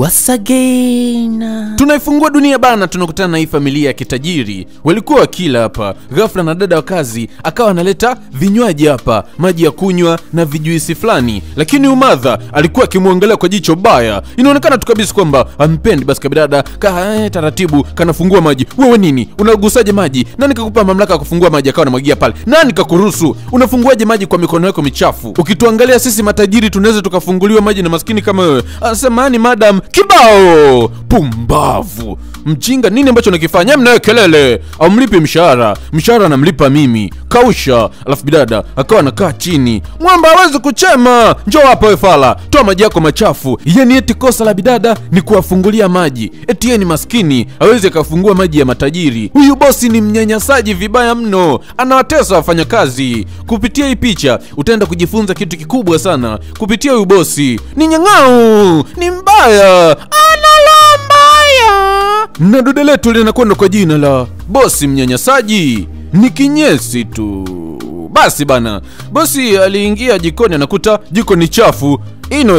Once again. Tunaifungua dunia bana, tunakutana na hii familia ya kitajiri. Walikuwa wakila hapa. Ghafla na dada wa kazi akawa analeta vinywaji hapa, maji ya kunywa na vijuisi fulani. Lakini umadha alikuwa akimwangalia kwa jicho baya. Inaonekana tu kabisa kwamba ampendi. Basi kabidada taratibu kanafungua maji. Wewe nini? Unagusaje maji? Nani kakupa mamlaka ya kufungua maji? Akawa anamwagia pale. Nani kakuruhusu? Unafunguaje maji kwa mikono yako michafu? Ukituangalia sisi matajiri tunaweza tukafunguliwa maji na maskini kama wewe. Asemani madam kibao. Pumbavu. Mjinga, nini ambacho nakifanya? Mnawe kelele. Au mlipi mshahara? Mshahara anamlipa mimi. Kausha. Alafu bidada akawa anakaa chini. Mwamba hawezi kuchema. Njoo hapa wewe fala. Toa maji yako machafu. Yani eti kosa la bidada ni kuwafungulia maji. Eti yeye ni maskini, hawezi kufungua maji ya matajiri. Huyu bosi ni mnyanyasaji vibaya mno. Anawatesa wafanyakazi. Kupitia hii picha utaenda kujifunza kitu kikubwa sana. Kupitia huyu bosi. Ni nyang'au. Ni mbaya. Na dude letu linakwenda kwa jina la bosi mnyanyasaji. Ni kinyesi tu. Basi bana, bosi aliingia jikoni anakuta jiko ni chafu.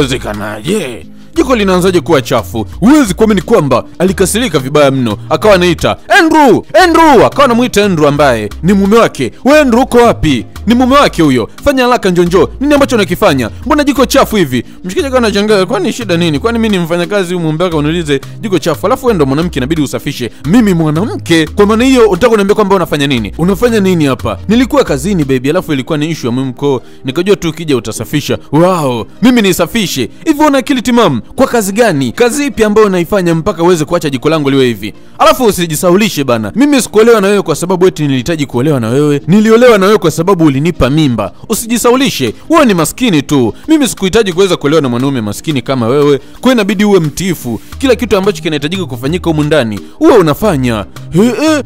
Inawezekanaje? Jiko linaanzaje kuwa chafu? Huwezi kuamini kwamba alikasirika vibaya mno. Akawa anaita Andrew, akawa anamuita Andrew ambaye ni mume wake. Wewe Andrew uko wapi? Ni mume wake huyo. Fanya haraka njonjo. Nini ambacho unakifanya? Mbona jiko chafu hivi? Mshikaji kana anashangaa, kwani shida nini? Kwani mimi ni mfanyakazi huyu mume wake uniulize jiko chafu? Alafu wewe ndo mwanamke inabidi usafishe. Mimi mwanamke? Kwa maana hiyo unataka kuniambia kwamba unafanya nini? Unafanya nini hapa? Nilikuwa kazini baby, alafu ilikuwa ni issue ya muhimu kwa nikajua tu ukija utasafisha. Wow, mimi nisafishe. Hivi una akili timamu? Kwa kazi gani? Kazi ipi ambayo unaifanya mpaka uweze kuacha jiko langu liwe hivi? Alafu usijisaulishe bana. Mimi sikuolewa na wewe kwa sababu eti nilihitaji kuolewa na wewe. Niliolewa na wewe kwa sababu ulinipa mimba. Usijisaulishe. Wewe ni maskini tu. Mimi sikuhitaji kuweza kuolewa na mwanaume maskini kama wewe. Kwa inabidi uwe mtiifu. Kila kitu ambacho kinahitajika kufanyika humu ndani uwe unafanya.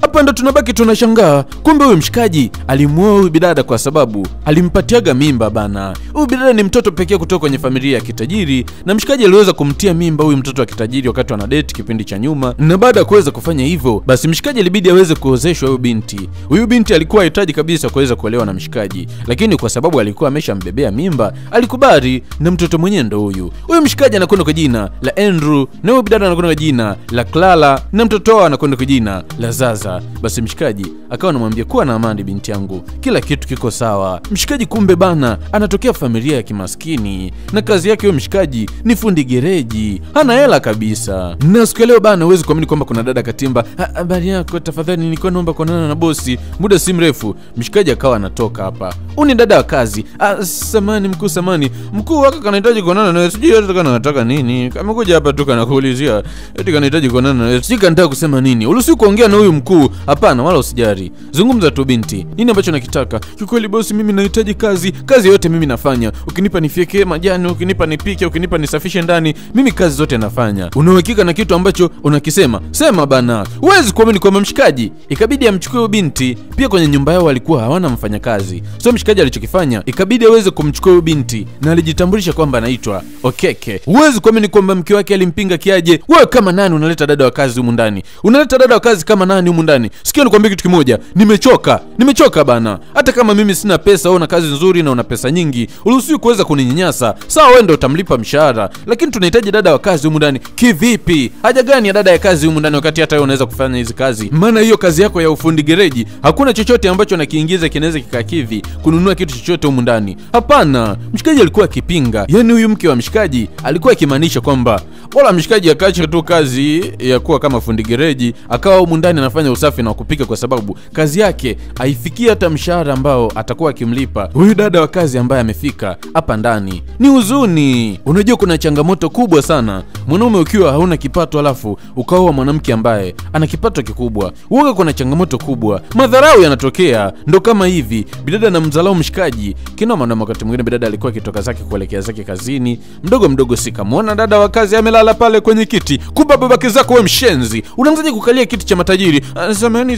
Hapa ndo tunabaki tunashangaa. Kumbe huyu mshikaji alimuoa huyu bidada kwa sababu alimpatiaga mimba bana. Huyu bidada ni mtoto pekee kutoka kwenye familia ya kitajiri na mshikaji aliweza kumtia mimba huyu mtoto wa kitajiri wakati wana date kipindi cha nyuma. Na baada ya kuweza kufanya hivyo, basi mshikaji ilibidi aweze kuozeshwa huyu binti. Huyu binti alikuwa hahitaji kabisa kuweza kuolewa na mshikaji, lakini kwa sababu alikuwa ameshambebea mimba, alikubali na mtoto mwenyewe ndo huyu. Huyu mshikaji anakwenda kwa jina la Andrew na huyu bidada anakwenda kwa jina la Clara na mtoto wao anakwenda kwa jina la Zaza. Basi mshikaji akawa anamwambia kuwa na amani binti yangu, kila kitu kiko sawa. Mshikaji kumbe bana anatokea familia ya kimaskini na kazi yake huyo mshikaji ni fundi gereji. Hana hela kabisa. Na siku leo bana huwezi kuamini kwamba kuna dada katimba. Habari yako, tafadhali nilikuwa naomba kuonana na bosi. Muda si mrefu mshikaji akawa anatoka hapa. Huyu ni dada wa kazi. Samani mkuu, samani. Mkuu wako kanahitaji kuonana na wewe. Sijui hata kana anataka nini. Kamekuja hapa tu kana kuulizia. Eti kanahitaji kuonana na wewe. Sijui kanataka kusema nini. Uruhusiwi kuongea na huyu mkuu. Hapana, wala usijari. Zungumza tu binti. Nini ambacho nakitaka? Kikweli bosi, mimi nahitaji kazi. Kazi yote mimi nafanya. Ukinipa nifieke majani, ukinipa nipike, ukinipa nisafishe ndani, mimi kazi zote nafanya. Unahakika na kitu ambacho unakisema? Sema bana. Huwezi kuamini kwa mshikaji ikabidi amchukue binti. Pia kwenye nyumba yao walikuwa hawana mfanyakazi. So mshikaji alichokifanya ikabidi aweze kumchukua binti na alijitambulisha kwamba anaitwa Okeke. Huwezi kuamini kwamba mke wake alimpinga kiaje. Wewe kama nani unaleta dada wa kazi humu ndani? Unaleta dada wa kazi kama nani humu ndani? Sikia nikwambie kitu kimoja. Nimechoka bana. Hata kama mimi sina pesa, una kazi nzuri na una pesa nyingi, uruhusiwi kuweza kuninyanyasa. Sawa, wewe ndio utamlipa mshahara, lakini tunahitaji dada wa kazi humu ndani. Kivipi? Haja gani ya dada ya kazi humu ndani wakati hata wewe unaweza kufanya hizi kazi? Maana hiyo kazi yako ya ufundi gereji hakuna chochote ambacho nakiingiza kinaweza kikakivi kununua kitu chochote humu ndani. Hapana, mshikaji alikuwa akipinga. Yaani huyu mke wa mshikaji alikuwa akimaanisha kwamba wala mshikaji akaacha tu kazi ya kuwa kama fundi gereji akawa humu ndani anafanya usafi na kupika, kwa sababu kazi yake haifikia hata mshahara ambao atakuwa akimlipa huyu dada wa kazi ambaye amefika hapa ndani. Ni huzuni. Unajua kuna changamoto kubwa sana mwanaume ukiwa hauna kipato alafu ukaoa mwanamke ambaye ana kipato kikubwa. Huwa kuna changamoto kubwa. Madharau yanatokea. Ndo kama hivi bidada na mzalao mshikaji kinoma, na wakati mwingine bidada alikuwa kitoka zake kuelekea zake kazini. Mdogo sikamwona dada wa kazi amelala pale kwenye kiti. Kumbe babake zako wewe mshenzi. Unaanzaje kukalia kiti cha matajiri?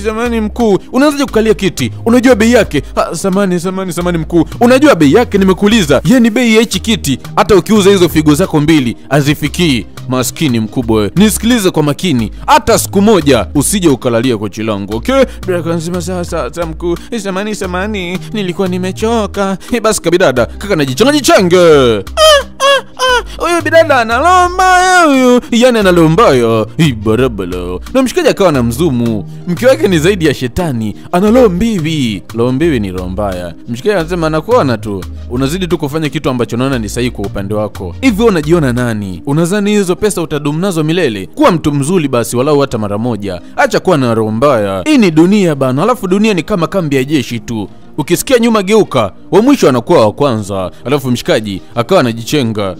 Samani mkuu. Unaanzaje kukalia kiti? Unajua bei yake? Samani mkuu. Unajua bei yake? Nimekuuliza. Ni bei ya hichi kiti hata ukiuza hizo figo zako mbili hazifikii. Maskini mkubwa wewe. Nisikilize kwa makini. Hata siku moja usije ukalalia kochi langu, okay? Bila kanzima sasa mkuu. Samani nilikuwa nimechoka. Basi kabidada, kaka najichanga. huyu bidada analomba huyu, yani analomba barabara. Na mshikaji akawa na mzumu, mke wake ni zaidi ya shetani, analombibi. Lombibi ni rombaya. Mshikaji anasema anakuona tu, unazidi tu kufanya kitu ambacho unaona ni sahihi kwa upande wako. Hivi unajiona nani? Unadhani hizo pesa utadumu nazo milele? Kuwa mtu mzuri basi walau hata mara moja. Acha kuwa na rombaya. Hii ni dunia bana, alafu dunia ni kama kambi ya jeshi tu. Ukisikia nyuma geuka, wa mwisho anakuwa wa kwanza. Alafu mshikaji akawa anajichenga.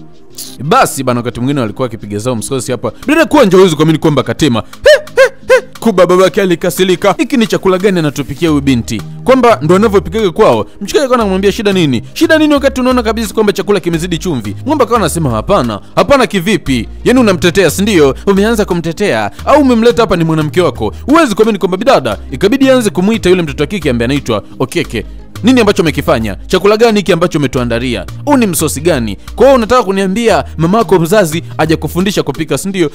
Basi bana, wakati mwingine walikuwa akipiga zao msosi hapa. Bila kuwa hawezi kuamini kwamba katema. Kuba babake alikasirika. Hiki ni chakula gani anatupikia huyu binti? Kwamba ndo anavyopigaga kwao. Mshikaji akawa anamwambia shida nini? Shida nini wakati unaona kabisa kwamba chakula kimezidi chumvi? Mwamba akawa anasema hapana. Hapana kivipi? Yaani unamtetea, si ndio? Umeanza kumtetea au umemleta hapa ni mwanamke wako? Huwezi kuamini kwamba bidada ikabidi aanze kumuita yule mtoto wa kike ambaye anaitwa Okeke. Nini ambacho umekifanya? Chakula gani hiki ambacho umetuandalia? Huu ni msosi gani? Kwa hiyo unataka kuniambia mamako mzazi hajakufundisha kupika, si ndio?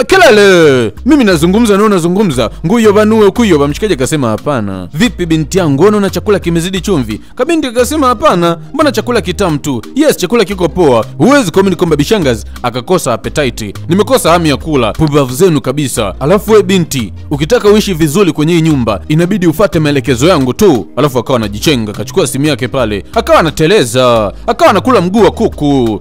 Kelele! Mimi nazungumza na unazungumza. Nguyo banue kuyo. Mshikaji akasema hapana. Vipi binti yangu, unaona chakula kimezidi chumvi? Kabinti akasema hapana. Mbona chakula kitamu tu? Yes, chakula kiko poa. Huwezi kuamini kwamba bishangazi akakosa appetite. Nimekosa hamu ya kula. Pubavu zenu kabisa. Alafu we binti, ukitaka uishi vizuri kwenye hii nyumba, inabidi ufuate maelekezo yangu tu. Alafu akawa anajichenga. Akachukua simu yake pale, akawa anateleza, akawa anakula mguu wa kuku.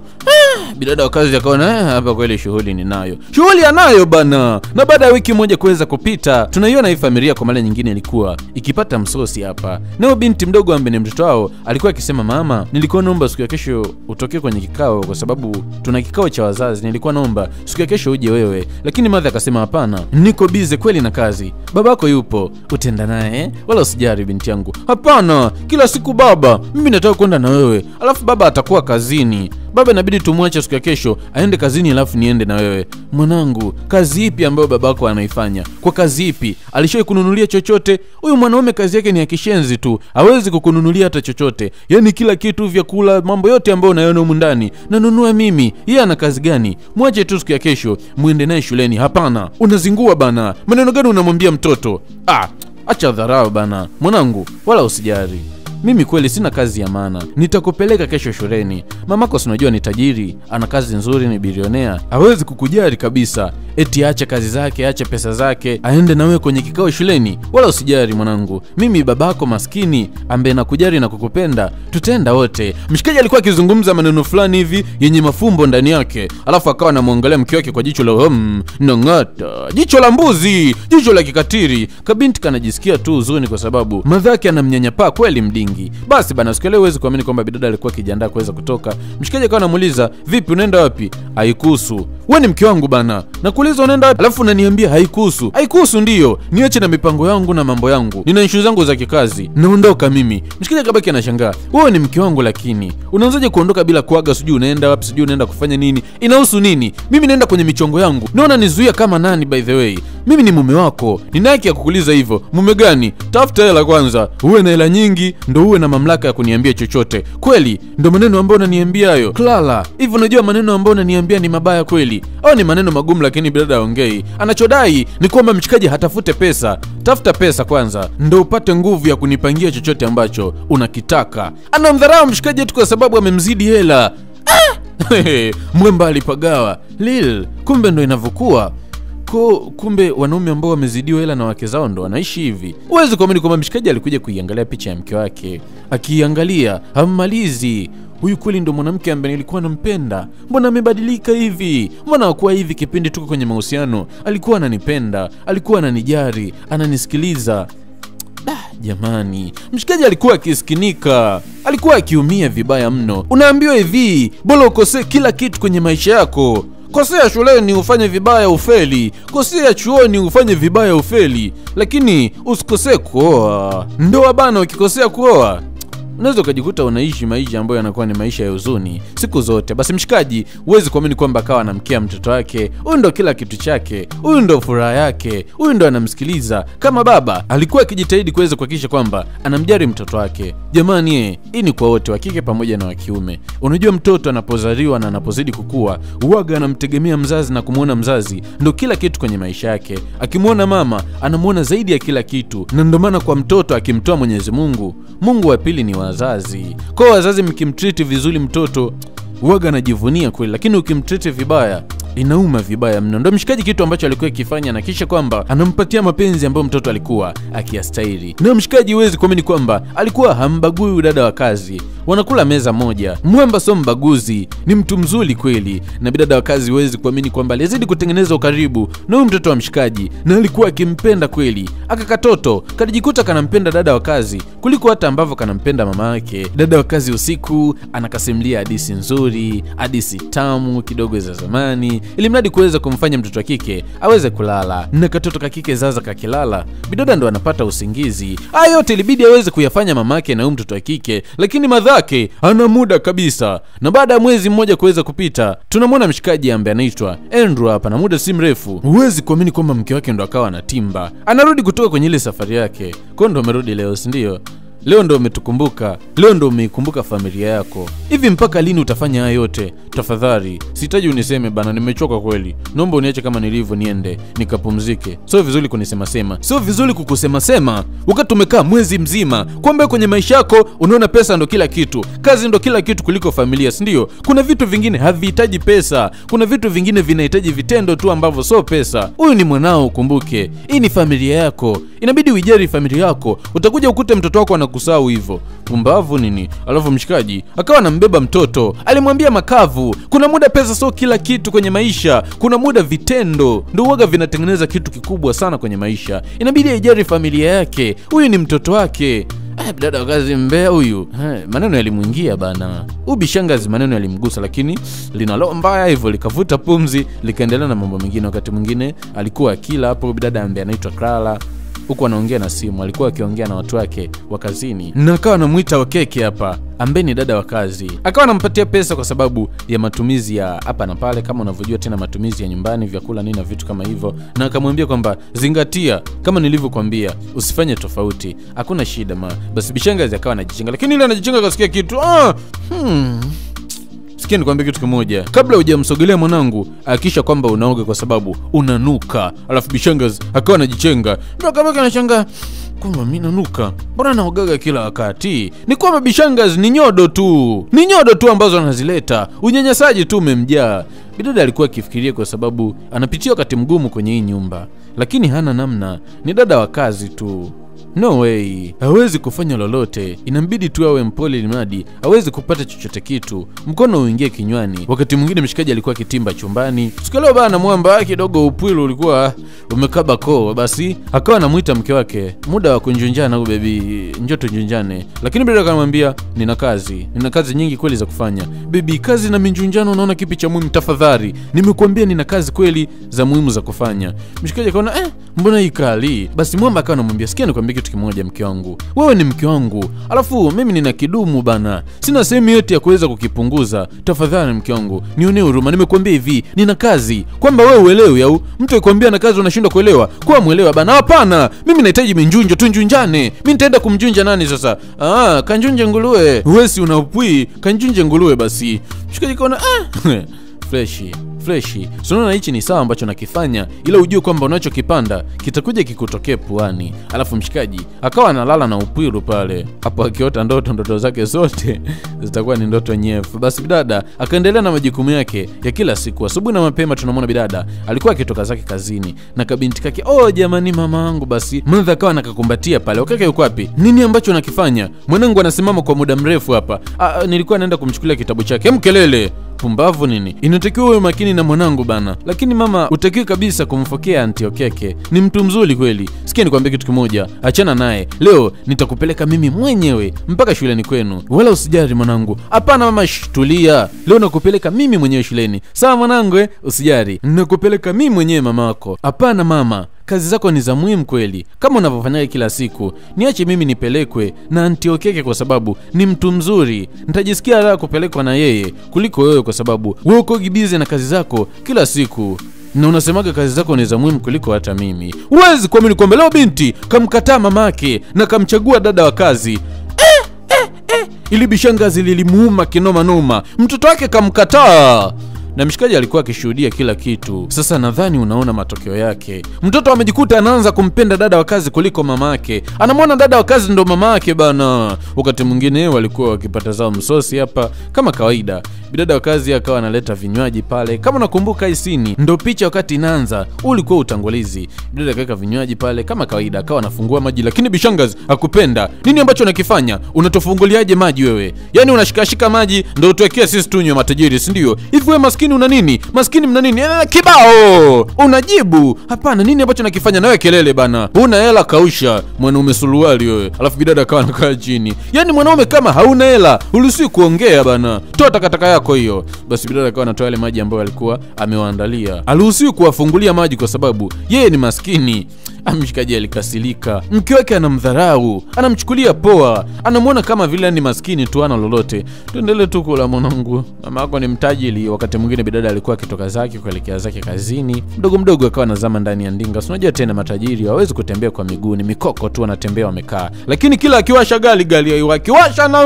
Bidada wa kazi akaona hapa kweli shughuli ninayo. Shughuli anayo bana. Na baada ya wiki moja kuweza kupita, tunaiona hii familia kwa mara nyingine ilikuwa ikipata msosi hapa. Nao binti mdogo ambaye ni mtoto wao alikuwa akisema, mama, nilikuwa naomba siku ya kesho utokee kwenye kikao kwa sababu tuna kikao cha wazazi. Nilikuwa naomba siku ya kesho uje wewe. Lakini mother akasema hapana, niko busy kweli na kazi. Babako yupo, utenda naye wala usijari binti yangu. Hapana, kila siku baba, mimi nataka kwenda na wewe. Alafu baba atakuwa kazini. Baba inabidi tumwache siku ya kesho aende kazini alafu niende na wewe. Mwanangu, kazi ipi ambayo babako anaifanya? Kwa kazi ipi? Alishawahi kununulia chochote? Huyu mwanaume kazi yake ni ya kishenzi tu. Hawezi kukununulia hata chochote. Yaani kila kitu, vyakula, mambo yote ambayo unayoona humu ndani nanunua mimi. Yeye ana kazi gani? Mwache tu siku ya kesho muende naye shuleni. Hapana, unazingua bana. Maneno gani unamwambia mtoto? Acha dharau bana. Mwanangu, wala usijari. Mimi kweli sina kazi ya maana. Nitakupeleka kesho shuleni. Mamako si unajua ni tajiri, ana kazi nzuri, ni bilionea. Hawezi kukujali kabisa. Eti aache kazi zake, aache pesa zake, aende na wewe kwenye kikao shuleni. Wala usijali mwanangu. Mimi babako maskini ambaye nakujali na kukupenda. Tutaenda wote. Mshikaji alikuwa akizungumza maneno fulani hivi yenye mafumbo ndani yake. Alafu akawa anamwangalia mke wake kwa jicho la nongata. Jicho la mbuzi, jicho la kikatiri. Kabinti kanajisikia tu huzuni kwa sababu madhake anamnyanyapaa kweli mdingi. Basi bana, siku leo huwezi kuamini kwamba bidada alikuwa akijiandaa kuweza kutoka. Mshikaji akawa anamuuliza, "Vipi unaenda wapi?" "Haikuhusu. Wewe ni mke wangu bana. Nakuuliza unaenda wapi? Alafu unaniambia haikuhusu." "Haikuhusu ndio. Niache na mipango yangu na mambo yangu. Nina issue zangu za kikazi. Naondoka mimi." Mshikaji akabaki anashangaa. "Wewe ni mke wangu lakini unaanzaje kuondoka bila kuaga? Sijui unaenda wapi, sijui unaenda kufanya nini. Inahusu nini? Mimi naenda kwenye michongo yangu. Naona nizuia kama nani by the way? Mimi ni mume wako. Nina haki ya kukuuliza hivyo." "Mume gani? Tafuta hela kwanza. Uwe na hela nyingi ndo uwe na mamlaka ya kuniambia chochote." "Kweli ndo maneno ambayo unaniambia hayo?" "Clara, hivi unajua maneno ambayo unaniambia ni mabaya kweli au ni maneno magumu?" Lakini bidada aongei. Anachodai ni kwamba mchikaji hatafute pesa. Tafuta pesa kwanza ndo upate nguvu ya kunipangia chochote ambacho unakitaka. Anamdharau mshikaji tu kwa sababu amemzidi hela. Mwemba alipagawa. Lil, kumbe ndo inavyokuwa. Kumbe wanaume ambao wamezidiwa hela na wake zao ndo wanaishi hivi. Huwezi kuamini kwamba mshikaji alikuja kuiangalia picha ya mke wake. Akiangalia hammalizi. Huyu kweli ndo mwanamke ambaye nilikuwa nampenda. Mbona amebadilika hivi? Mbona hakuwa hivi kipindi tuko kwenye mahusiano? Alikuwa ananipenda, alikuwa ananijari, ananisikiliza. Jamani, mshikaji alikuwa akisikinika, alikuwa akiumia vibaya mno. Unaambiwa hivi, bora ukosee kila kitu kwenye maisha yako. Kosea shuleni ufanye vibaya ufeli, kosea chuoni ufanye vibaya ufeli, lakini usikosee kuoa. Ndoa bana, ukikosea kuoa unaweza ukajikuta unaishi maisha ambayo yanakuwa ni maisha ya huzuni siku zote. Basi mshikaji, huwezi kuamini kwamba akawa anamkea mtoto wake. Huyu ndo kila kitu chake, huyu ndo furaha yake, huyu ndo anamsikiliza kama baba. Alikuwa akijitahidi kuweza kuhakikisha kwamba anamjali mtoto wake. Jamani, hii ni kwa wote, wa kike pamoja na wa kiume. Unajua mtoto anapozaliwa na anapozidi kukua, huaga anamtegemea mzazi na kumuona mzazi ndo kila kitu kwenye maisha yake. Akimuona mama, anamuona zaidi ya kila kitu. Na ndio maana kwa mtoto akimtoa Mwenyezi Mungu, Mungu wa pili ni wazazi. Kwa wazazi mkimtreat vizuri mtoto, Uwaga anajivunia kweli, lakini ukimtrete vibaya inauma vibaya mno. Ndio mshikaji kitu ambacho alikuwa akifanya, na kisha kwamba anampatia mapenzi ambayo mtoto alikuwa akiyastahili. Na mshikaji huwezi kuamini kwamba alikuwa hambagui dada wa kazi, wanakula meza moja. Mwamba sio mbaguzi, ni mtu mzuri kweli. Na bidada wa kazi huwezi kuamini kwamba alizidi kutengeneza ukaribu na huyu mtoto wa mshikaji, na alikuwa akimpenda kweli. Akakatoto kadijikuta kanampenda dada wa kazi kuliko hata ambavyo kanampenda mama yake. Dada wa kazi usiku anakasimulia hadithi nzuri, hadithi tamu kidogo za zamani, ili mradi kuweza kumfanya mtoto wa kike aweze kulala. Na katoto kakike zaza kakilala, bidada ndo anapata usingizi. Haya yote ilibidi aweze kuyafanya mamake na huyu mtoto wa kike, lakini madhake ana muda kabisa. Na baada ya mwezi mmoja kuweza kupita, tunamwona mshikaji ambaye anaitwa Andrew hapa, na muda si mrefu huwezi kuamini kwamba mke wake ndo akawa anatimba. Anarudi kutoka kwenye ile safari yake. Kwa ndo amerudi leo, si ndio? Leo ndo umetukumbuka, leo ndo umeikumbuka familia yako. Hivi mpaka lini utafanya haya yote? Tafadhali, sitaji uniseme bana, nimechoka kweli. Naomba uniache kama nilivyo niende nikapumzike. Sio vizuri kunisema sema. Sio vizuri kukusema sema wakati tumekaa mwezi mzima. Kwamba kwenye maisha yako unaona pesa ndo kila kitu. Kazi ndo kila kitu kuliko familia, si ndio? Kuna vitu vingine havihitaji pesa. Kuna vitu vingine vinahitaji vitendo tu ambavyo sio pesa. Huyu ni mwanao, ukumbuke. Hii ni familia yako. Inabidi uijali familia yako. Utakuja ukute mtoto wako anakusahau hivyo. Pumbavu nini? Alafu mshikaji akawa anambeba mtoto. Alimwambia makavu, kuna muda pesa sio kila kitu kwenye maisha. Kuna muda vitendo ndio huaga vinatengeneza kitu kikubwa sana kwenye maisha. Inabidi aijali familia yake. Huyu ni mtoto wake. Dada wa kazi mbea huyu. Maneno yalimuingia bana. Ubishangazi maneno yalimgusa, lakini linalo mbaya hivyo likavuta pumzi, likaendelea na mambo mengine. Wakati mwingine alikuwa akila hapo bidada ambaye anaitwa Clara, huko anaongea na simu, alikuwa akiongea na watu wake wa kazini. Na akawa anamuita Wakeke hapa, ambaye ni dada wa kazi. Akawa anampatia pesa kwa sababu ya matumizi ya hapa na pale, kama unavyojua tena matumizi ya nyumbani, vyakula nini na vitu kama hivyo. Na akamwambia kwamba zingatia kama nilivyokuambia, usifanye tofauti. Hakuna shida ma. Basi bishangazi akawa anajichenga, lakini ile anajichenga kasikia kitu. Sikia nikwambie kitu kimoja. Kabla hujamsogelea mwanangu, hakikisha kwamba unaoga kwa sababu unanuka. Alafu bishangazi akawa anajichenga. Ndio kama anashangaa, kwamba mimi nanuka, mbona naogaga kila wakati? Ni kwamba bishangazi ni nyodo tu. Ni nyodo tu ambazo anazileta. Unyanyasaji tu umemjaa. Bidada alikuwa akifikiria kwa sababu anapitia wakati mgumu kwenye hii nyumba, lakini hana namna. Ni dada wa kazi tu. No way, hawezi kufanya lolote. Inambidi tu awe mpole limadi hawezi kupata chochote kitu. Mkono uingie kinywani. Wakati mwingine mshikaji alikuwa kitimba chumbani. Siku leo bana mwamba kidogo upwilu ulikuwa umekaba koo. Basi akawa anamuita mke wake, muda wa kunjunjana au baby, njoo tunjunjane. Lakini bidada akamwambia, nina kazi nyingi kweli za kufanya. Baby, kazi na minjunjano unaona kipi cha muhimu? Tafadhali, nimekuambia nina kazi kweli za muhimu za kufanya. Mshikaji akaona mbona hii kali? Basi mwamba akawa anamwambia, sikia nikwambie kitu kimoja mke wangu. Wewe ni mke wangu, alafu mimi nina kidumu bana. Sina sehemu yote ya kuweza kukipunguza. Tafadhali mke wangu, nione huruma. Nimekuambia hivi, nina kazi. Kwamba wewe uelewi au mtu akikwambia na kazi unashindwa kuelewa? Kwa muelewa bana. Hapana, mimi nahitaji minjunjo, tunjunjane. Mimi nitaenda kumjunja nani sasa? Kanjunje nguruwe. Wewe si unaupwi, kanjunje nguruwe basi. Mshikaji kaona freshi. Unaona hichi ni sawa ambacho nakifanya, ila ujue kwamba unachokipanda kitakuja kikutokea puani. Alafu mshikaji akawa analala na upwiru pale. Hapo akiota ndoto zake zote zitakuwa ni ndoto nyefu. Basi bidada akaendelea na majukumu yake ya kila siku. Asubuhi na mapema tunamwona bidada alikuwa akitoka zake kazini na kabinti kake, jamani mama wangu. Basi mwanza akawa nakakumbatia pale. Ukake yuko wapi? Nini ambacho nakifanya? Mwanangu anasimama kwa muda mrefu hapa. Nilikuwa naenda kumchukulia kitabu chake. Mkelele. Pumbavu nini? Inatakiwa uwe makini na mwanangu bana. Lakini mama, utakiwa kabisa kumfokea anti Okeke. Ni mtu mzuri kweli. Sikia nikwambie kitu kimoja, achana naye. Leo nitakupeleka mimi mwenyewe mpaka shuleni kwenu. Wala usijali mwanangu. Hapana mama, tulia. Leo nakupeleka mimi mwenyewe shuleni. Sawa mwanangu, usijali. Nakupeleka mimi mwenyewe mama wako. Hapana mama, kazi zako ni za muhimu kweli, kama unavyofanya kila siku. Niache mimi nipelekwe na anti Okeke kwa sababu ni mtu mzuri. Nitajisikia raha kupelekwa na yeye kuliko wewe, kwa sababu wewe uko busy na kazi zako kila siku. Na unasemaga kazi zako ni za muhimu kuliko hata mimi. Huwezi kuamini kwamba leo binti kamkataa mamake na kamchagua dada wa kazi. Ili bishangazi lilimuuma kinoma noma. Mtoto wake kamkataa. na mshikaji alikuwa akishuhudia kila kitu. Sasa nadhani unaona matokeo yake. Mtoto amejikuta anaanza kumpenda dada wa kazi kuliko mamake. Anamwona dada wa kazi ndo mamake bana. Wakati mwingine walikuwa wakipata zao msosi hapa kama kawaida. Bidada wa kazi akawa analeta vinywaji pale. Kama unakumbuka isini ndo picha wakati inaanza ulikuwa utangulizi. Bidada akaweka vinywaji pale kama kawaida, akawa anafungua maji, lakini bishangazi akupenda. Nini ambacho unakifanya? Unatufunguliaje maji wewe? Yaani unashikashika maji ndo utuwekea sisi tunywe matajiri, si ndio? Hivi wewe maskini una nini? Maskini mna nini? Kibao. Unajibu, hapana, nini ambacho unakifanya? Nawe kelele bana. Una hela kausha, mwanaume suruali wewe. Alafu bidada akawa anakaa chini. Yaani mwanaume kama hauna hela, uruhusiwi kuongea bana. Toa takataka yako hiyo. Basi bidada akawa anatoa ile maji ambayo alikuwa amewaandalia. Haruhusiwi kuwafungulia maji kwa sababu yeye ni maskini. Mshikaji alikasirika. Mke wake anamdharau, anamchukulia poa, anamuona kama vile ni maskini tu, ana lolote. Tuendelee tu kula mwanangu, mama yako ni mtajiri. Wakati mwingine bidada alikuwa akitoka zake kuelekea zake kazini, mdogo mdogo akawa anazama ndani ya ndinga. Unajua tena matajiri hawezi kutembea kwa miguu, ni mikoko tu wanatembea wamekaa. Lakini kila akiwasha gari haiwaki. Washa na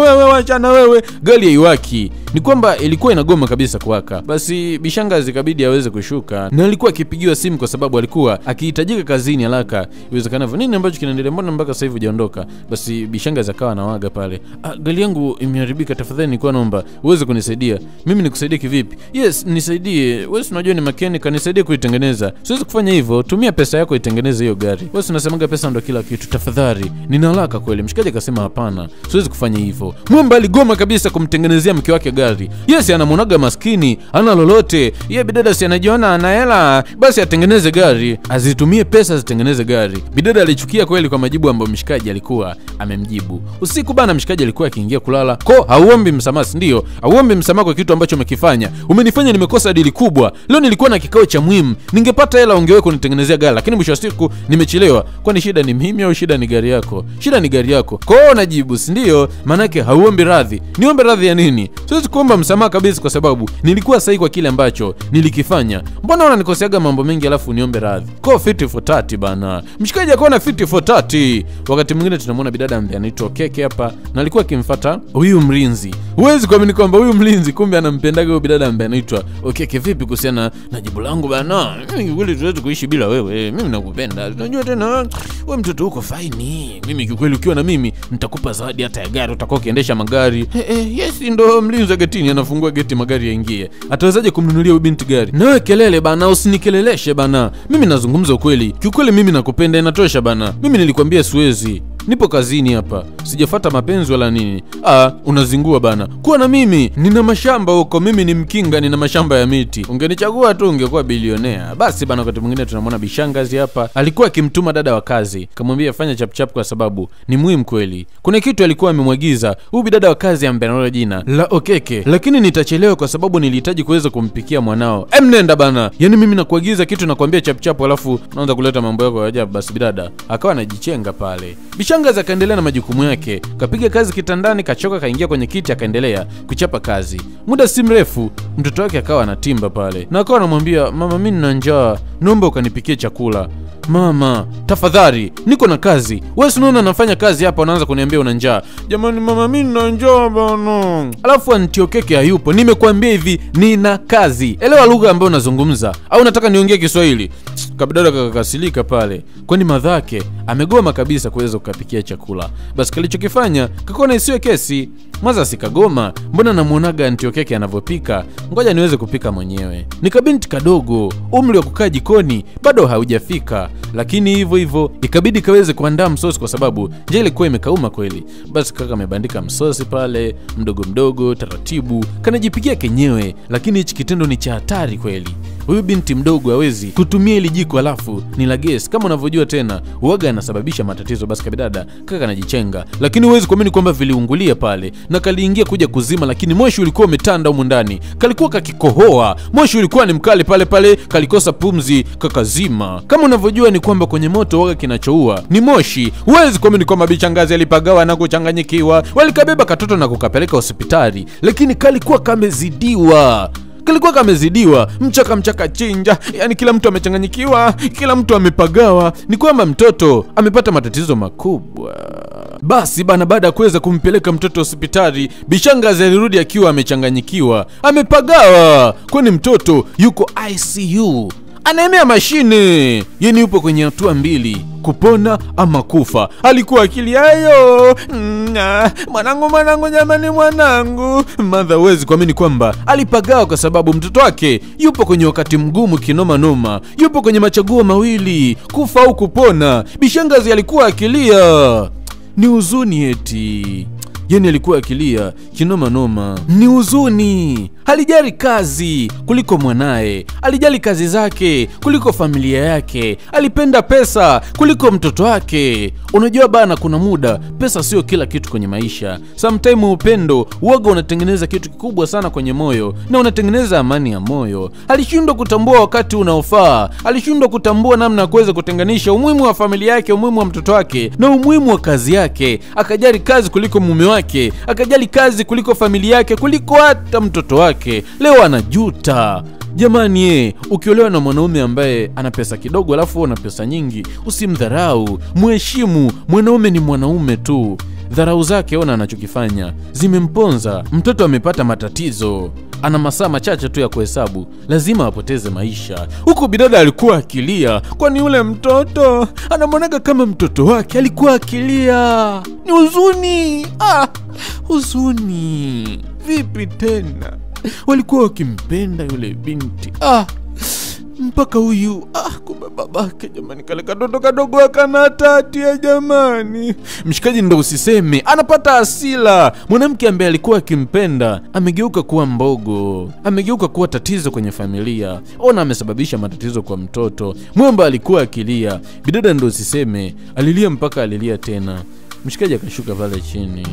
wewe, gari haiwaki. Ni kwamba ilikuwa inagoma kabisa kuwaka. Basi bishangazi ikabidi aweze kushuka, na alikuwa akipigiwa simu kwa sababu alikuwa akihitajika kazini haraka iwezekanavyo. Nini ambacho kinaendelea? Mbona mpaka sasa hivi hujaondoka? Basi bishangazi akawa anawaga pale. Gari yangu imeharibika, tafadhali nilikuwa naomba uweze kunisaidia. Mimi nikusaidie kivipi? Yes, nisaidie. Wewe unajua ni mechanic, nisaidie kuitengeneza. Siwezi kufanya hivyo. Tumia pesa yako itengeneze hiyo gari. Wewe unasemaga pesa ndo kila kitu. Tafadhali, nina haraka kweli. Mshikaji akasema hapana, siwezi kufanya hivyo. Mwamba aligoma kabisa kumtengenezea mke wake gari. Yes, anamuonaga maskini, ana lolote. Yeye bidada si anajiona ana hela, basi atengeneze gari, azitumie pesa zitengeneze gari. Bidada alichukia kweli kwa majibu ambayo mshikaji alikuwa amemjibu. Usiku bana, mshikaji alikuwa akiingia kulala. Hauombi msamaha, ndio? Hauombi msamaha kwa kitu ambacho umekifanya. Umenifanya nimekosa dili kubwa. Leo nilikuwa na kikao cha muhimu. Ningepata hela ungewe kunitengenezea gari, lakini mwisho wa siku nimechelewa. Kwani shida ni mimi au shida ni gari yako? Shida ni gari yako. Unajibu, si ndio? Maana yake hauombi radhi. Niombe radhi ya nini? Siwezi kuomba msamaha kabisa kwa sababu nilikuwa sahihi kwa kile ambacho nilikifanya. Mbona unanikosiaga mambo mengi alafu niombe radhi? Fit for 30 bana. Mshikaji akaona fit for 30. Wakati mwingine tunamwona bidada ambaye anaitwa Keke hapa, na alikuwa akimfuata huyu mlinzi. Huwezi kuamini kwamba huyu mlinzi kumbe anampendaga huyu bidada ambaye anaitwa Keke. Vipi kuhusiana na jibu langu bana? Mimi kweli tuwezi kuishi bila wewe. Mimi nakupenda. Unajua tena wewe mtoto uko fine. Mimi kikweli ukiwa na mimi nitakupa zawadi hata ya gari, utakuwa ukiendesha magari. Yes, ndo mlinzi wa getini anafungua geti magari yaingie. Atawezaje kumnunulia huyu binti gari? Nawe kelele bana, usinikeleleshe bana. Mimi nazungumza ukweli. Kiukweli mimi nakupenda, inatosha bana. Mimi nilikwambia siwezi. Nipo kazini hapa. Sijafuata mapenzi wala nini. Unazingua bana. Kuwa na mimi, nina mashamba huko. Mimi ni mkinga, nina mashamba ya miti. Ungenichagua tu ungekuwa bilionea. Basi bana, wakati mwingine tunamwona bishangazi hapa. Alikuwa akimtuma dada wa kazi, kamwambia fanya chap chap kwa sababu ni muhimu kweli. Kuna kitu alikuwa amemwagiza huyu dada wa kazi ambaye analo jina la Okeke. Lakini nitachelewa kwa sababu nilihitaji kuweza kumpikia mwanao. Nenda bana. Yaani mimi nakuagiza kitu nakwambia chap chap alafu naanza kuleta mambo yako ya ajabu. Basi bidada akawa anajichenga pale. Bishangazi akaendelea na majukumu yake. Kapiga kazi kitandani, kachoka, kaingia kwenye kiti akaendelea kuchapa kazi. Muda si mrefu mtoto wake akawa anatimba pale. Na akawa anamwambia, "Mama, mimi nina njaa. Naomba ukanipikie chakula." "Mama, tafadhali, niko na kazi." "Wewe unaona nafanya kazi hapa unaanza kuniambia una njaa." "Jamani mama, mimi nina njaa bana." Alafu Auntie Okeke hayupo. "Nimekuambia hivi, nina kazi. Elewa lugha ambayo unazungumza. Au unataka niongee Kiswahili?" Kabidada kakakasilika pale. Kwani madhake amegoma kabisa kuweza kukapikia chakula. Basi kalichokifanya kakona isiwe kesi. Maza sikagoma. Mbona namuonaga Auntie Okeke anavyopika? Ngoja niweze kupika mwenyewe. Ni kabinti kadogo, umri wa kukaa jikoni bado haujafika. Lakini hivyo hivyo ikabidi kaweze kuandaa msosi kwa sababu njaa ilikuwa imekauma kweli. Basi kaka amebandika msosi pale, mdogo mdogo, taratibu, kanajipikia kenyewe. Lakini hichi kitendo ni cha hatari kweli. Huyu binti mdogo hawezi kutumia ile jiko alafu ni la gesi. Kama unavyojua tena, uoga anasababisha matatizo. Basi kabidada kaka anajichenga. Lakini huwezi kuamini kwamba viliungulia pale na kaliingia kuja kuzima, lakini moshi ulikuwa umetanda huko ndani. Kalikuwa kakikohoa. Moshi ulikuwa ni mkali pale pale, kalikosa pumzi, kakazima. Kama unavyojua ni kwamba kwenye moto uoga kinachoua ni moshi. Huwezi kuamini kwamba bishangazi alipagawa na kuchanganyikiwa. Walikabeba katoto na kukapeleka hospitali, lakini kalikuwa kamezidiwa. kilikuwa kamezidiwa, mchaka chinja, yani kila mtu amechanganyikiwa, kila mtu amepagawa. Ni kwamba mtoto amepata matatizo makubwa. Basi bana, baada ya kuweza kumpeleka mtoto hospitali, Bishangazi alirudi akiwa amechanganyikiwa, amepagawa, kwani mtoto yuko ICU, anaemea mashine. Yeye yupo kwenye hatua mbili, kupona ama kufa. Alikuwa akili hayo, mwanangu jamani, mwanangu. Mother hawezi kuamini kwamba alipagawa kwa sababu mtoto wake yupo kwenye wakati mgumu kinoma noma, yupo kwenye machaguo mawili, kufa au kupona. Bishangazi alikuwa akilia, ni huzuni eti. Yani alikuwa akilia kinoma noma, ni huzuni. Alijali kazi kuliko mwanae, alijali kazi zake kuliko familia yake, alipenda pesa kuliko mtoto wake. Unajua bana, kuna muda pesa sio kila kitu kwenye maisha. Sometimes upendo uoga unatengeneza kitu kikubwa sana kwenye moyo, na unatengeneza amani ya moyo. Alishindwa kutambua wakati unaofaa, alishindwa kutambua namna ya kuweza kutenganisha umuhimu wa familia yake, umuhimu wa mtoto wake na umuhimu wa kazi yake. Akajali kazi kuliko mume wake, akajali kazi kuliko familia yake, kuliko hata mtoto wake. Leo anajuta. Jamani, ukiolewa na mwanaume ambaye ana pesa kidogo alafu ana pesa nyingi, usimdharau, mheshimu. Mwanaume ni mwanaume tu. Dharau zake ona anachokifanya zimemponza. Mtoto amepata matatizo, ana masaa machache tu ya kuhesabu, lazima apoteze maisha. Huko bidada alikuwa akilia, kwani yule mtoto anamwonaga kama mtoto wake. Alikuwa akilia, ni huzuni. Huzuni. Vipi tena? Walikuwa wakimpenda yule binti. Mpaka huyu kumbe babake jamani, kale katoto kadogo akana tati ya jamani. Mshikaji ndo usiseme, anapata hasira. Mwanamke ambaye alikuwa akimpenda amegeuka kuwa mbogo, amegeuka kuwa tatizo kwenye familia. Ona amesababisha matatizo kwa mtoto. Mwamba alikuwa akilia, bidada ndo usiseme, alilia mpaka alilia tena. Mshikaji akashuka pale chini.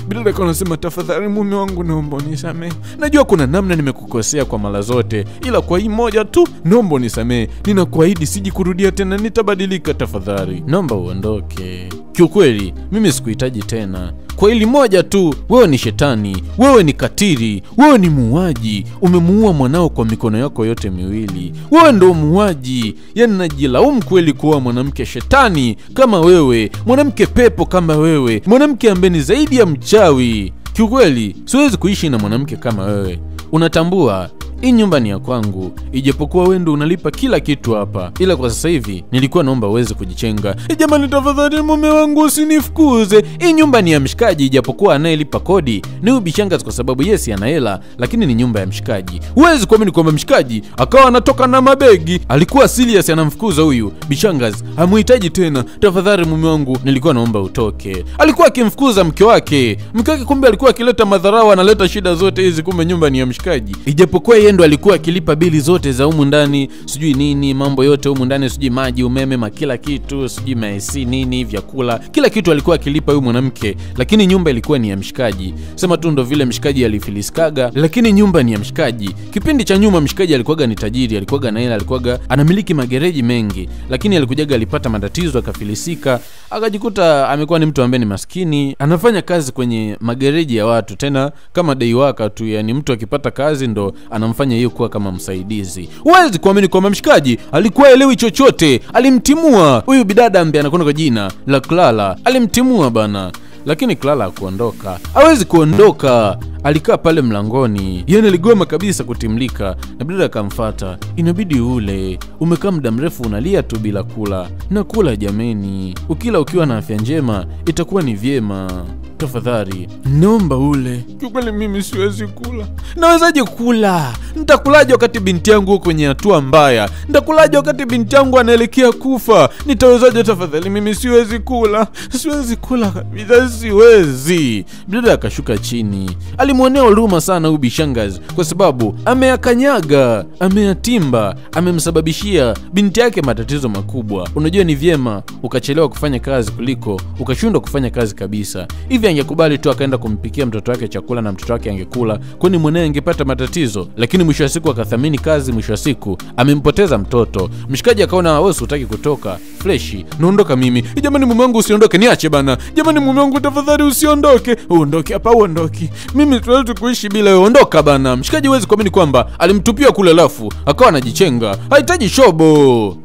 Bidada kwa anasema, tafadhali mume wangu naomba unisamehe. Najua kuna namna nimekukosea kwa mara zote, ila kwa hii moja tu naomba unisamehe. Ninakuahidi sijikurudia tena, nitabadilika tafadhali. Naomba uondoke. Kiukweli mimi sikuhitaji tena. Kwa hili moja tu, wewe ni shetani, wewe ni katiri, wewe ni muuaji. Umemuua mwanao kwa mikono yako yote miwili. Wewe ndo muuaji. Yani najilaumu kweli kuwa mwanamke shetani kama wewe, mwanamke pepo kama wewe, mwanamke ambaye ni zaidi ya mchawi. Kiukweli siwezi kuishi na mwanamke kama wewe. Unatambua hii nyumba ni ya kwangu, ijapokuwa wewe ndo unalipa kila kitu hapa, ila kwa sasa hivi nilikuwa naomba uweze kujichenga. Jamani tafadhali mume wangu usinifukuze. Hii nyumba ni ya mshikaji, ijapokuwa anayelipa kodi ni huyu Bishangazi kwa sababu yesi ana hela, lakini ni nyumba ya mshikaji. Huwezi kuamini kwamba mshikaji akawa anatoka na mabegi. Alikuwa serious, anamfukuza huyu Bishangazi, hamuhitaji tena. Tafadhali mume wangu, nilikuwa naomba utoke. Alikuwa akimfukuza mke wake. Mke wake kumbe alikuwa akileta madharau, analeta shida zote hizi, kumbe nyumba ni ya mshikaji. Ijapokuwa yeye ndo alikuwa akilipa bili zote za humu ndani, sijui nini, mambo yote humu ndani, sijui maji, umeme, kila kitu, sijui maesi nini, vyakula, kila kitu alikuwa akilipa huyu mwanamke, lakini nyumba ilikuwa ni ya mshikaji. Sema tu ndo vile mshikaji alifiliskaga, lakini nyumba ni ya mshikaji. Kipindi cha nyuma mshikaji alikuwaga ni tajiri, alikuwaga na hela, alikuwaga anamiliki magereji mengi, lakini alikujaga alipata matatizo akafilisika, akajikuta amekuwa ni mtu ambaye ni maskini, anafanya kazi kwenye magereji ya watu, tena kama day worker tu. Yani mtu akipata kazi ndo anamfanya hiyo kuwa kama msaidizi. Huwezi kuamini kwamba mshikaji alikuwa elewi chochote. Alimtimua huyu bidada ambaye anakwenda kwa jina la Clara, alimtimua bana. Lakini Clara hakuondoka. Hawezi kuondoka. Alikaa pale mlangoni. Yeye aligoma kabisa kutimlika, na bidada akamfuata. Inabidi ule. Umekaa muda mrefu unalia tu bila kula. Na kula jameni. Ukila ukiwa na afya njema itakuwa ni vyema. Tafadhali naomba ule. Kiukweli mimi siwezi kula. Nawezaje kula? Nitakulaje wakati binti yangu kwenye hatua mbaya? Nitakulaje wakati binti yangu anaelekea kufa? Nitawezaje? Tafadhali mimi siwezi kula. Siwezi kula kabisa, siwezi. Bidada akashuka chini. Alimwonea huruma sana huyu Bishangazi kwa sababu ameyakanyaga, ameyatimba, amemsababishia binti yake matatizo makubwa. Unajua ni vyema ukachelewa kufanya kazi kuliko ukashindwa kufanya kazi kabisa. Hivi angekubali tu akaenda kumpikia mtoto wake chakula na mtoto wake angekula, kwani mwanae angepata matatizo. Lakini mwisho wa siku akathamini kazi, mwisho wa siku amempoteza mtoto. Mshikaji akaona wewe hutaki kutoka, fresh, naondoka mimi. Jamani mume wangu usiondoke, niache bana. Jamani mume wangu tafadhali usiondoke. Uondoke hapa, uondoke. Mimi siwezi kuishi bila wewe, ondoka bana. Mshikaji huwezi kuamini kwamba alimtupia kule alafu akawa anajichenga. Hahitaji shobo.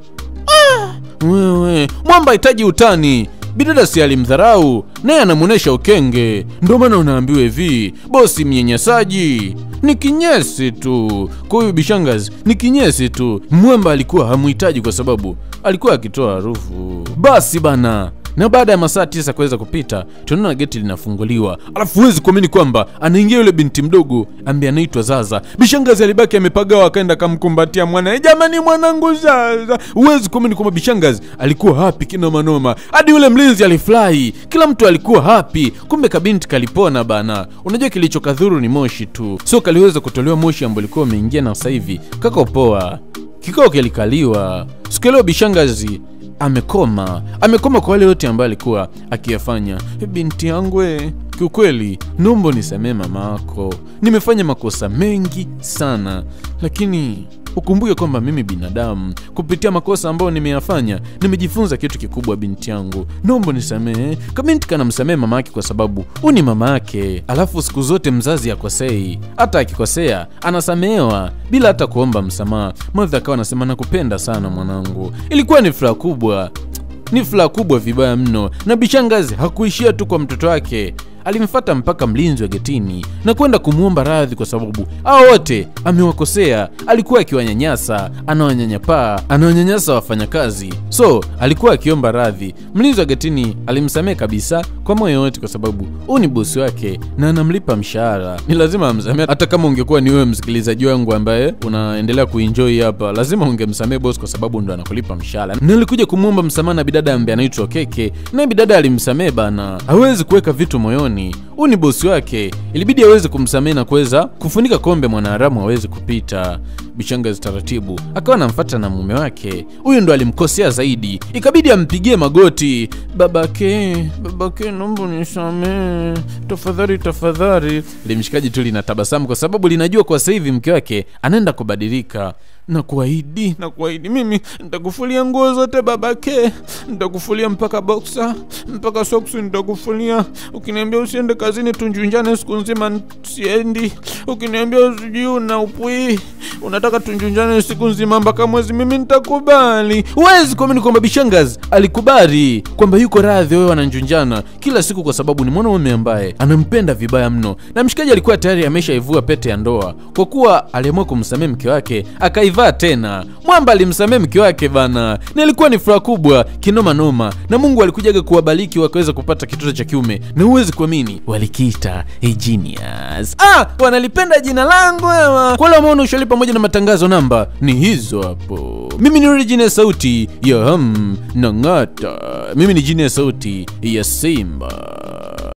Wewe, mwamba hahitaji utani. Bidada si alimdharau, naye anamuonesha ukenge. Ndio maana unaambiwa hivi, bosi mnyanyasaji ni kinyesi tu. Kwa hiyo bishangazi ni kinyesi tu. Mwamba alikuwa hamuhitaji kwa sababu alikuwa akitoa harufu. Basi bana. Na baada ya masaa 9 kuweza kupita, tunaona geti linafunguliwa. Alafu huwezi kuamini kwamba anaingia yule binti mdogo ambaye anaitwa Zaza. Bishangazi alibaki amepagawa, akaenda kumkumbatia mwana. Jamani mwanangu Zaza. Huwezi kuamini kwamba bishangazi alikuwa happy kina manoma. Hadi yule mlinzi alifurahi. Kila mtu alikuwa happy. Kumbe kabinti kalipona bana. Unajua kilichokadhuru ni moshi tu. So kaliweza kutolewa moshi ambao ulikuwa umeingia na sasa hivi kaka poa. Kikao kilikaliwa. Siku leo bishangazi amekoma kwa wale wote ambao alikuwa akiyafanya. Binti yangu kiukweli naomba nisamee mamako. Nimefanya makosa mengi sana, lakini ukumbuke kwamba mimi binadamu. Kupitia makosa ambayo nimeyafanya nimejifunza kitu kikubwa binti yangu. Naomba nisamee. Kabinti kanamsamee mamake kwa sababu ni mama yake. Alafu siku zote mzazi akosei. Hata akikosea anasamehewa bila hata kuomba msamaha. Mother akawa anasema nakupenda sana mwanangu. Ilikuwa ni furaha kubwa. Ni furaha kubwa vibaya mno. Na bishangazi hakuishia tu kwa mtoto wake. Alimfuata mpaka mlinzi wa getini na kwenda kumuomba radhi kwa sababu hao wote amewakosea. Alikuwa akiwanyanyasa, anawanyanyasa wafanyakazi. So alikuwa akiomba radhi. Mlinzi wa getini alimsamehe kabisa kwa moyo wote kwa sababu ni bosi wake na anamlipa mshahara. Ni lazima amsamehe. Hata kama ungekuwa ni wewe msikilizaji wangu ambaye unaendelea kuenjoy hapa, lazima ungemsamehe bosi kwa sababu ndo anakulipa mshahara. Na alikuja kumuomba msamaha na bidada ambaye anaitwa Keke, na bidada alimsamehe bana. Hawezi kuweka vitu moyoni. Ni bosi wake. Ilibidi aweze kumsamehe na kuweza kufunika kombe mwanaharamu aweze kupita. Bishangazi taratibu akawa anamfuata na mume wake. Huyu ndo alimkosea zaidi. Ikabidi ampigie magoti. Babake naomba unisamehe. Tafadhali. Limshikaji tu linatabasamu kwa sababu linajua kwa sasa hivi mke wake anaenda kubadilika. Na kuahidi mimi nitakufulia nguo zote babake. Nitakufulia mpaka boxer, mpaka socks nitakufulia. Ukiniambia usiende kazini tunjunjane siku nzima siendi. Ukiniambia usiji una upwi, unataka tunjunjane siku nzima mpaka mwezi, mimi nitakubali. Huwezi kuamini kwamba bishangazi alikubali kwamba yuko radhi wewe wananjunjana kila siku kwa sababu ni mwanaume ambaye anampenda vibaya mno. Na mshikaji alikuwa tayari ameshaivua pete ya ndoa kwa kuwa aliamua kumsamehe mke wake. Akaivaa tena. Mwamba alimsamehe mke wake bana. Na ilikuwa ni furaha kubwa kinoma noma. Na Mungu alikujaga kuwabariki wakaweza kupata kitoto cha kiume. Na huwezi kuamini walikiita genius. Wanalipenda jina langu wewe. Kwa leo umeona ushali pamoja na matangazo namba ni hizo hapo. Mimi ni original sauti ya Nang'ata. Mimi ni jina sauti ya Simba.